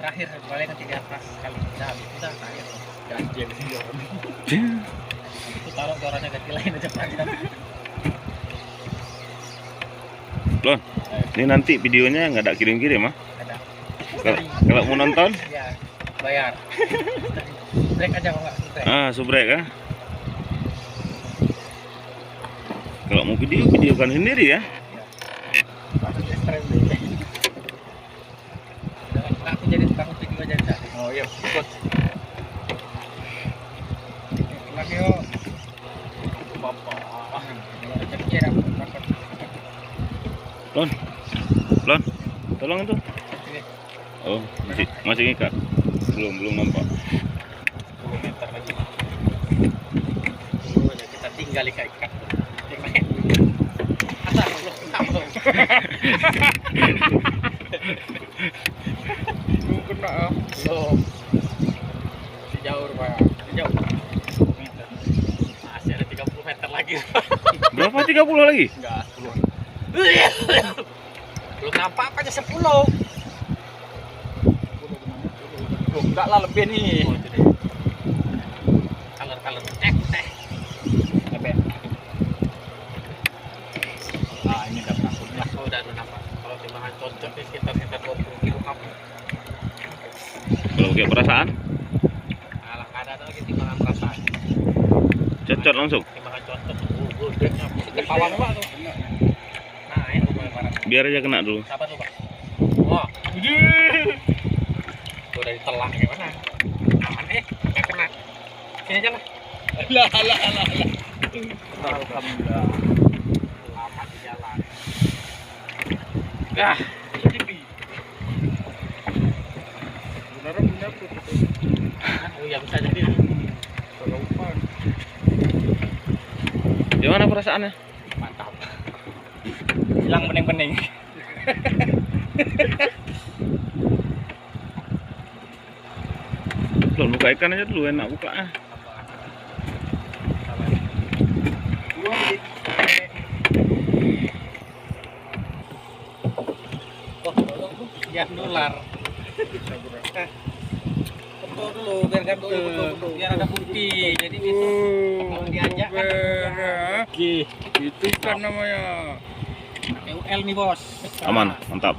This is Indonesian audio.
terakhir paling kan 300 kali udah habis udah terakhir ganjil sih itu taruh ke orangnya ganti lain aja panjang. Lon, ini nanti videonya nggak ada kirim-kirim ah? Ada Kalau mau nonton? ya bayar. Subrek aja kalau nggak subrek. Subrek ah. Kalau mau videokan sendiri ya. Masuk ekstrem deh. Aku jadi tukang video aja dah. Oh iya, ikut. Lagi yo. Bapak. Jadi kira dapat. Lon, tolong itu. Oh, masih ngikat. Belum nampak. 10 meter lagi. Oh, ya kita tinggal ikat. Asal belum tahu. Kena belum. Jauh Pak. Jauh. Masih ada 30 meter lagi. Berapa 30 lagi? Enggak, 10. Belum nampak apa aja 10. Enggak lah lebih nih. Oh, color teh. Lebih. Nah, ini udah masuk lah. Oh, udah nampak. Kalau timbangan cocok di sekitar 20 kilo kamu. Kalau pakai perasaan? Alah, ada lagi timbangan perasaan. Cocok langsung. Timbangan cocok. Gedenya. Kepawang Pak tuh. Nah, itu barang. Biar aja kena dulu. Sabar tuh, Pak. Wah. Udah ditelan gimana? Aman nggak kena. Sini aja lah. Lah. Alhamdulillah. Selamat di jalan. Ah, benar tuh. Oh ya bisa jadi. Kelupaan. Gimana perasaannya? Mantap. Hilang bening-bening. Lon, buka ikan aja dulu, enak buka ah. Ya dolar. Betul dulu biar kan biar ada bukti. Jadi itu kalau diajak kan itu kan namanya EUL nih bos. Aman, mantap.